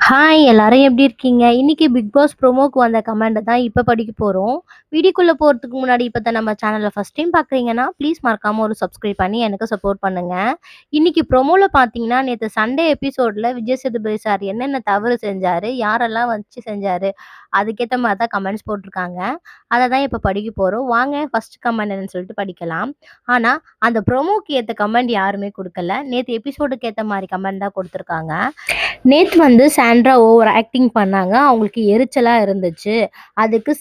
Hi எல்லாரும் எப்படி இருக்கீங்க? இன்னைக்கு பிக் பாஸ் ப்ரோமோக்கு வந்த கமெண்ட்ட தான் இப்ப படிக்க போறோம். வீடியோக்குள்ள போறதுக்கு முன்னாடி இப்ப தான் நம்ம சேனல ஃபர்ஸ்ட் டைம் பார்க்குறீங்கன்னா, ப்ளீஸ் மறக்காம ஒரு சப்ஸ்கிரைப் பண்ணி எனக்கு சப்போர்ட் பண்ணுங்க. இன்னைக்கு ப்ரோமோல பார்த்தீங்கன்னா, நேத்து சண்டே எபிசோட்ல விஜய் சேதுபதி சார் என்னென்ன தவறு செஞ்சாரு? யாரெல்லாம் வச்சு செஞ்சாரு? அதுக்கேத்த மாரி தான் கமெண்ட்ஸ் போட்டுருக்காங்க. அத தான் இப்ப படிக்க போறோம். வாங்க ஃபர்ஸ்ட் கமெண்ட் என்னன்னு சொல்லிட்டு படிக்கலாம். ஆனா, அந்த ப்ரோமோக்கு ஏத்த கமெண்ட் யாருமே குடுக்கல. நேத்து எபிசோடுக்கு ஏத்த மாரி கமெண்ட் தான் குடுத்துருக்காங்க. நேத்து வந்து சாண்ட்ரா ஓவர் ஆக்டிங் பண்ணாங்க. அவங்களுக்கு எரிச்சலா இருந்துச்சு. அதுக்கு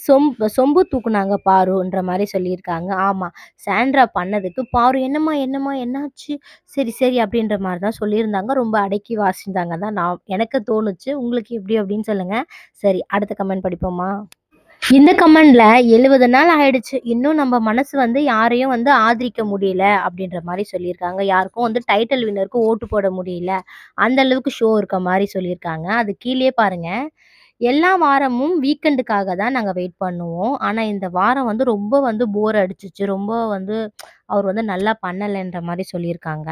சொம்பு தூக்குனாங்க பாருன்ற மாரி சொல்லியிருக்காங்க. ஆமா. சாண்ட்ரா பண்ணதுக்கு பாரு "என்னம்மா, என்னம்மா என்னாச்சு? சரி, சரி" அப்படின்ற மாரி தான் சொல்லியிருந்தாங்க. ரொம்ப அடக்கி வாசிந்தாங்க தான் எனக்கு தோணுச்சு. உங்களுக்கு எப்படி அப்படின்னு சொல்லுங்க. சரி, அடுத்த கமெண்ட் படிப்போமா? இந்த கமெண்ட்ல 70 நாள் ஆயிடுச்சு. இன்னும் நம்ம மனசு வந்து யாரையும் வந்து ஆதரிக்க முடியல அப்படின்ற மாரி சொல்லியிருக்காங்க. யாருக்கும் வந்து டைட்டில் வின்னருக்கு ஓட்டு போட முடியல. அந்த அளவுக்கு ஷோ இருக்க மாரி சொல்லியிருக்காங்க. அது கீழயே பாருங்க. எல்லா வாரமும் வீக்கெண்டுக்காக தான் நாங்க வெயிட் பண்ணுவோம். ஆனா இந்த வாரம் வந்து ரொம்ப வந்து போர் அடிச்சுச்சு. ரொம்ப வந்து அவர் வந்து நல்லா பண்ணலன்ற மாரி சொல்லியிருக்காங்க.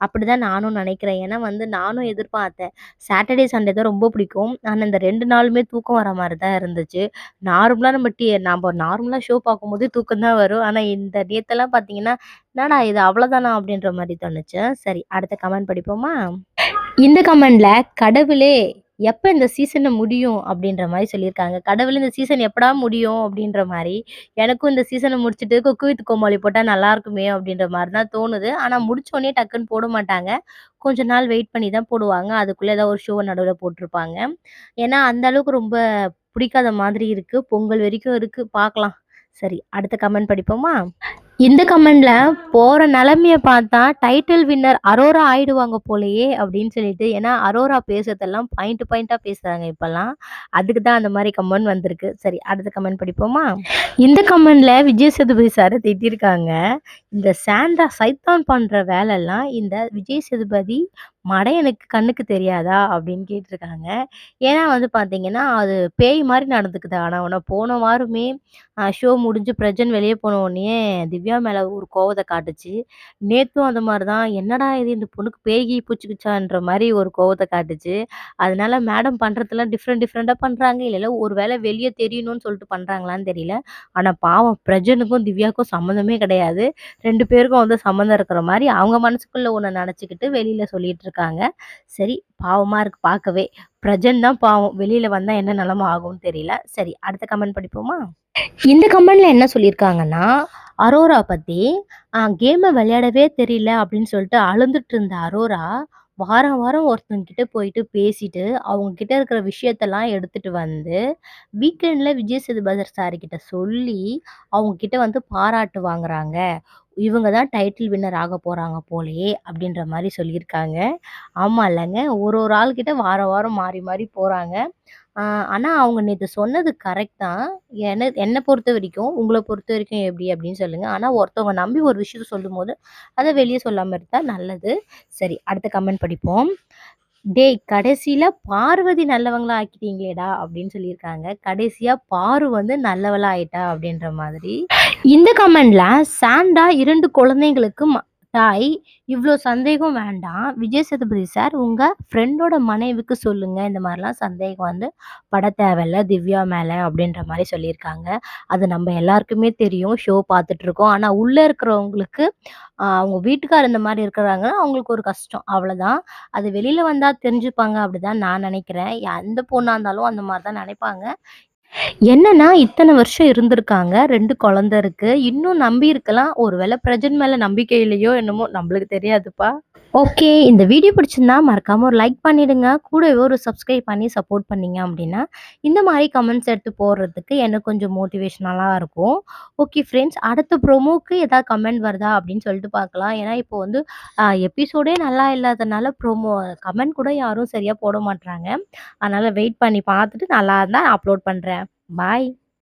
அப்படிதான் நானும் நினைக்கிறேன். ஏன்னா வந்து நானும் எதிர்பார்த்தேன். சாட்டர்டே, சண்டே தான் ரொம்ப பிடிக்கும். ஆனா இந்த 2 நாளுமே தூக்கம் வர மாரி தான் இருந்துச்சு. நம்ப நார்மலா ஷோ பார்க்கும்போது தூக்கம் தான் வரும். ஆனா இந்த நேத்தெல்லாம் பார்த்தீங்கன்னா, "என்னடா இது அவ்வளோதானா?" அப்படின்ற மாரி தோணுச்சு. சரி, அடுத்த கமெண்ட் படிப்போமா? இந்த கமெண்ட்ல கடவுளே! எப்ப இந்த சீசன் முடியும்? அப்படின்ற மாரி சொல்லியிருக்காங்க. கடவுளே இந்த சீசன் எப்படா முடியும்? அப்படின்ற மாரி. எனக்கும் இந்த சீசன முடிச்சுட்டு குக்கு வித் கோமாளி போட்டா நல்லாருக்குமே அப்படின்ற மாரி தான் தோணுது. ஆனா முடிச்ச உடனே டக்குன்னு போட மாட்டாங்க. கொஞ்ச நாள் வெயிட் பண்ணி தான் போடுவாங்க. அதுக்குள்ள ஏதாவது ஒரு ஷோவ நடுவுல போட்டுருப்பாங்க. ஏன்னா அந்த அளவுக்கு ரொம்ப பிடிக்காத மாதிரி இருக்கு. பொங்கல் வரைக்கும் இருக்கு. பார்க்கலாம். சரி, அடுத்த கமெண்ட் படிப்போமா? இந்த கமெண்ட்ல போற நிலைமைய பார்த்தா, டைட்டில் வின்னர் அரோரா ஆயிடுவாங்க போலயே! அப்படின்னு சொல்லிட்டு. ஏன்னா, அரோரா பேசுறதெல்லாம் பாயிண்ட்டா பேசுறாங்க இப்பல்லாம். அதுக்கு தான் அந்த மாரி கமெண்ட் வந்திருக்கு. சரி, அடுத்த கமெண்ட் படிப்போமா? இந்த கமெண்ட்ல விஜய் சேதுபதி சார திட்டியிருக்காங்க. இந்த சாண்ட்ரா சைத்தான் பண்ற வேலைலாம் இந்த விஜய் சேதுபதி மடையனுக்கு கண்ணுக்கு தெரியாதா? அப்படின்னு கேட்டிருக்காங்க. ஏன்னா வந்து பார்த்தீங்கன்னா, அது பேய் மாரி நடந்துக்குது. ஆனா போன வாரமே ஷோ முடிஞ்சு பிரஜன் வெளிய போன உடனேயே திவ்யா மேல ஒரு கோவத்த காட்டுச்சு. நேத்தும் அந்த மாரி தான். என்னடா இது இந்த பொண்ணுக்கு பேய் கீய் புடிச்சுக்கிச்சான்ற மாரி ஒரு கோவத்த காட்டுச்சு. அதனால மேடம் பண்றதெல்லாம் டிஃப்ரெண்ட்டா பண்றாங்க. இல்ல ஒரு வேள வெளிய தெரியணும்னு சொல்லிட்டு பண்றாங்களான்னு தெரியல. ஆனா பாவம் பிரஜனுக்கும், திவ்யாவுக்கும் சம்மந்தமே கிடையாது. 2 பேருக்கும் வந்து சம்மந்தம் இருக்கிற மாரி அவங்க மனசுக்குள்ள ஒண்ண நெனச்சுக்கிட்டு வெளியில சொல்லிட்டு இருக்காங்க. சரி, பாவமா இருக்கு பார்க்கவே. பிரஜன் தான் பாவம். வெளியில வந்தா என்ன நிலைம ஆகும்னு தெரியல. சரி, அடுத்த கமெண்ட் படிப்போமா? இந்த கமெண்ட்ல என்ன சொல்லியிருக்காங்கன்னா, அரோரா பத்தி கேம விளையாடவே தெரியல அப்படின்னு சொல்லிட்டு அழுந்துட்டு இருந்த அரோரா, வாரம் வாரம் ஒருத்தவங்ககிட்ட போயிட்டு பேசிட்டு, அவங்க கிட்ட இருக்கிற விஷயத்தெல்லாம் எடுத்துட்டு வந்து, வீக்கெண்ட்ல விஜய் சேதுபதி சார் கிட்ட சொல்லி, அவங்க கிட்ட வந்து பாராட்டு வாங்குறாங்க. இவங்க தான் டைட்டில் வின்னர் ஆக போறாங்க போலயே! அப்படின்ற மாரி சொல்லியிருக்காங்க. ஆமால்லங்க. ஒரு ஆள்கிட்ட வாரம் வாரம் மாறி மாறி போறாங்க. ஆ, ஆனா அவங்க நேத்து சொன்னது கரெக்ட் தான். என்ன பொறுத்தவரைக்கும், உங்கள பொறுத்தவரைக்கும் எப்படி அப்படின்னு சொல்லுங்க. ஆனா ஒருத்தவங்க நம்பி ஒரு விஷயத்த சொல்லும்போது, அத வெளிய சொல்லாம இருந்தா நல்லது. சரி, அடுத்த கமெண்ட் படிப்போம். "டேய் கடைசில பார்வதி நல்லவங்களா ஆக்கிட்டீங்களேடா" அப்படின்னு சொல்லியிருக்காங்க. கடைசியா பாரு வந்து நல்லவளா ஆயிட்டா அப்படின்ற மாதிரி. இந்த கமெண்ட்ல சாண்டா 2 குழந்தைங்களுக்கு தாய். இவ்ளோ சந்தேகம் வேண்டாம். விஜய் சேதுபதி சார் உங்க ஃப்ரெண்டோட மனைவிக்கு சொல்லுங்க. இந்த மாரிலாம் சந்தேகம் வந்து பட தேவையில்ல திவ்யா மேல அப்படின்ற மாரி சொல்லியிருக்காங்க. அது நம்ம எல்லாருக்குமே தெரியும். ஷோ பார்த்துட்டுருக்கோம். ஆனா உள்ள இருக்கிறவங்களுக்கு அவங்க வீட்டுக்காரர் இந்த மாரி இருக்கிறாங்கன்னா, அவங்களுக்கு ஒரு கஷ்டம். அவ்வளோதான். அது வெளியில வந்தா தெரிஞ்சுப்பாங்க அப்படிதான் நான் நெனைக்கிறேன். எந்த பொண்ணா இருந்தாலும் அந்த மாரி தான் நெனைப்பாங்க. என்னன்னா, இத்தன வருஷம் இருந்திருக்காங்க. 2 குழந்தை இருக்கு. இன்னும் நம்பி இருக்கலாம். ஒரு வேள பிரஜன் மேல நம்பிக்கை இல்லையோ என்னமோ! நம்மளுக்கு தெரியாதுப்பா. ஓகே. இந்த வீடியோ பிடிச்சிருந்தா மறக்காம ஒரு லைக் பண்ணிடுங்க. கூடவே ஒரு சப்ஸ்கிரைப் பண்ணி சப்போர்ட் பண்ணீங்க அப்டின்னா, இந்த மாரி கமெண்ட்ஸ் எடுத்து போடுறதுக்கு எனக்கு கொஞ்சம் மோட்டிவேஷனலா இருக்கும். ஓகே ஃப்ரெண்ட்ஸ், அடுத்த ப்ரோமோக்கு ஏதாவது கமெண்ட் வருதா அப்டின்னு சொல்லிட்டு பார்க்கலாம். ஏன்னா, இப்போ வந்து எபிசோடே நல்லா இல்லாதனால கமெண்ட் கூட யாரும் சரியா போட மாட்றாங்க. அதனால வெயிட் பண்ணி பார்த்துட்டு நல்லா இருந்தா அப்லோட் பண்றேன். பாய்.